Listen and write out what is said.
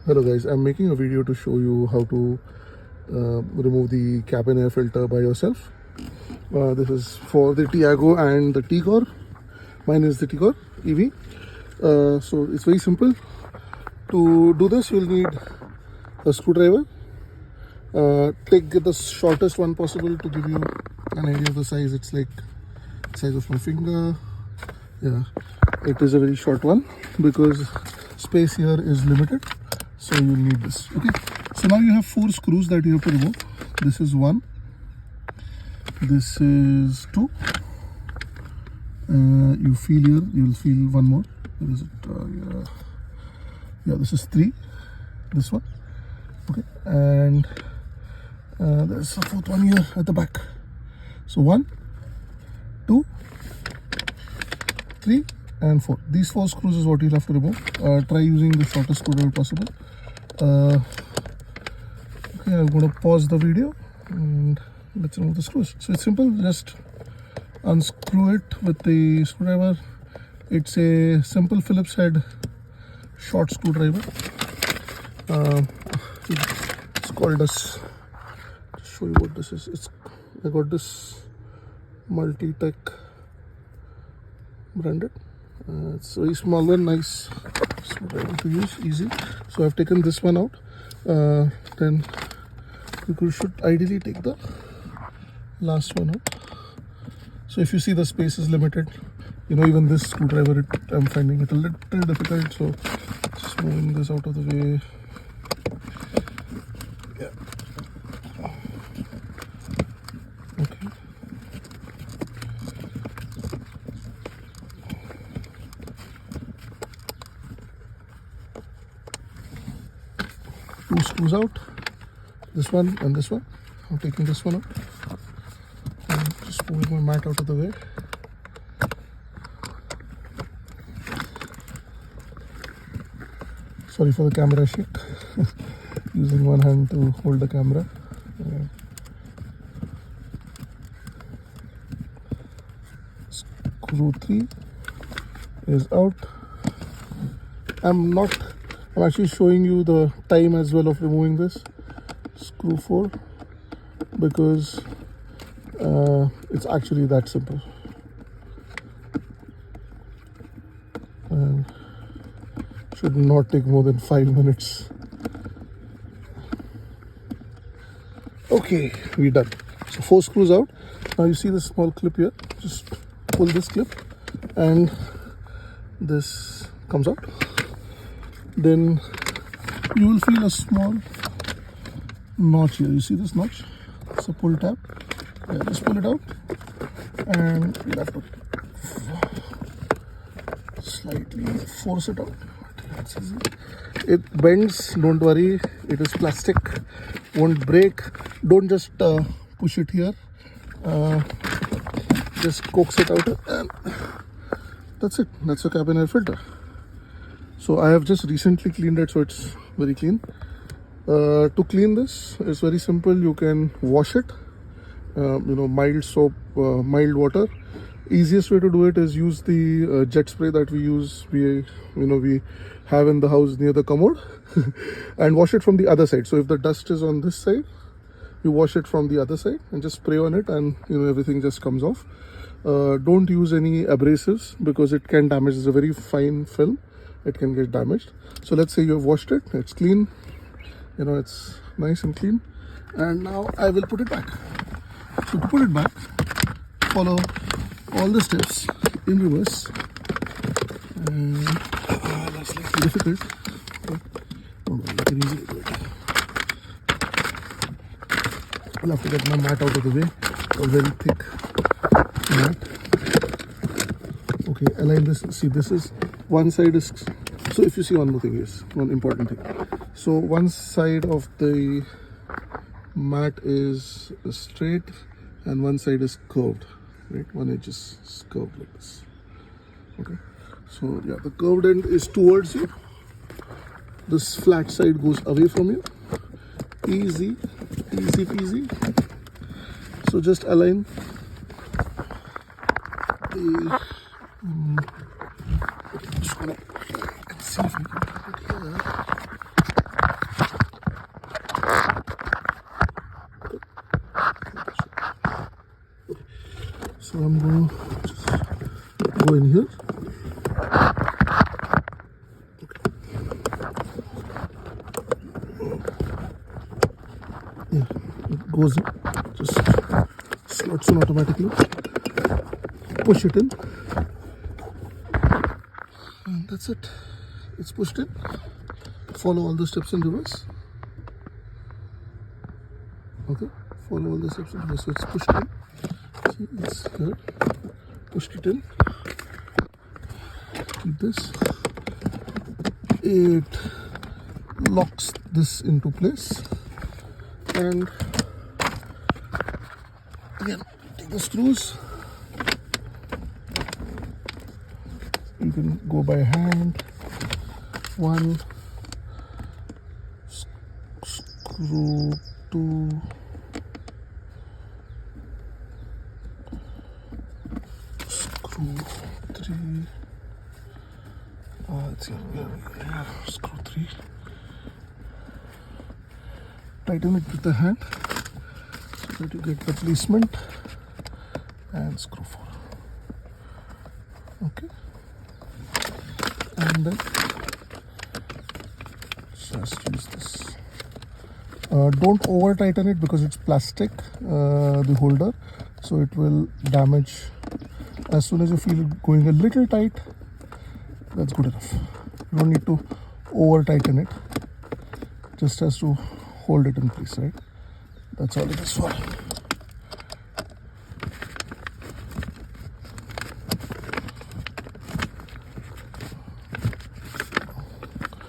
Hello guys, I'm making a video to show you how to remove the cabin air filter by yourself. This is for the Tiago and the Tigor. Mine is the Tigor EV. So it's very simple. To do this, you'll need a screwdriver. Take the shortest one possible to give you an idea of the size. It's like the size of my finger. Yeah, it is a very short one because space here is limited. So you need this. Okay, so now you have 4 screws that you have to remove. This is 1, this is 2, you feel here, you'll feel one more. Where is it? Yeah, this is 3, this one. Okay, and there's a 4th one here at the back. So 1, 2, 3 and 4. These 4 screws is what you'll have to remove. Try using the shortest screwdriver possible. Okay, I'm going to pause the video and let's remove the screws. So it's simple, just unscrew it with the screwdriver. It's a simple Phillips head short screwdriver. It's called as, to show you what this is. I got this Multi-Tech branded. It's a very small one, nice screwdriver to use, easy. So I've taken this one out. Then you should ideally take the last one out. So if you see the space is limited, even this screwdriver, I'm finding it a little difficult. So just moving this out of the way. Yeah. Okay. Two screws out, this one and this one. I'm taking this one out and just moving my mat out of the way. Sorry for the camera shake. Using one hand to hold the camera. Screw 3 is out. I'm actually showing you the time as well of removing this. Screw 4, because it's actually that simple. And should not take more than 5 minutes. Okay, we're done. So 4 screws out. Now you see the small clip here. Just pull this clip and this comes out. Then you will feel a small notch here. You see this notch? It's a pull tab. Yeah, just pull it out and you'll have to slightly force it out. That's easy. It bends, don't worry, it is plastic, won't break. Don't just push it here, just coax it out and that's it. That's a cabin air filter. So I have just recently cleaned it, so it's very clean. To clean this, it's very simple. You can wash it, mild soap, mild water. Easiest way to do it is use the jet spray that we have in the house near the commode and wash it from the other side. So if the dust is on this side, you wash it from the other side and just spray on it, and everything just comes off. Don't use any abrasives because it can damage. It's a very fine film, it can get damaged. So let's say you have washed it, it's clean, it's nice and clean, and now I will put it back. So to put it back, follow all the steps in reverse, and that's slightly difficult, but don't worry, you can easily do it. I'll have to get my mat out of the way, a very thick mat. Okay, align this. See, this is one side is, so if you see, one more thing is one important thing. So one side of the mat is straight and one side is curved, right? One edge is curved like this. Okay, so yeah, the curved end is towards you, this flat side goes away from you. Easy peasy. So just align the okay, I'm just gonna see if I can put it here. So I'm going to just go in here. Yeah, it goes in, just slots in automatically. Push it in, and that's it. It's pushed in. Follow all the steps in reverse. Okay, follow all the steps in reverse. So it's pushed in. See, it's here. Pushed it in. Keep this. It locks this into place, and again take the screws. You can go by hand. One screw, two, screw, three. It's here. Yeah, screw three. Tighten it with the hand so that you get the placement, and screw four. Okay, and then just use this. Don't over tighten it because it's plastic, the holder, so it will damage. As soon as you feel it going a little tight, that's good enough. You don't need to over tighten it, just has to hold it in place, right? That's all it is for.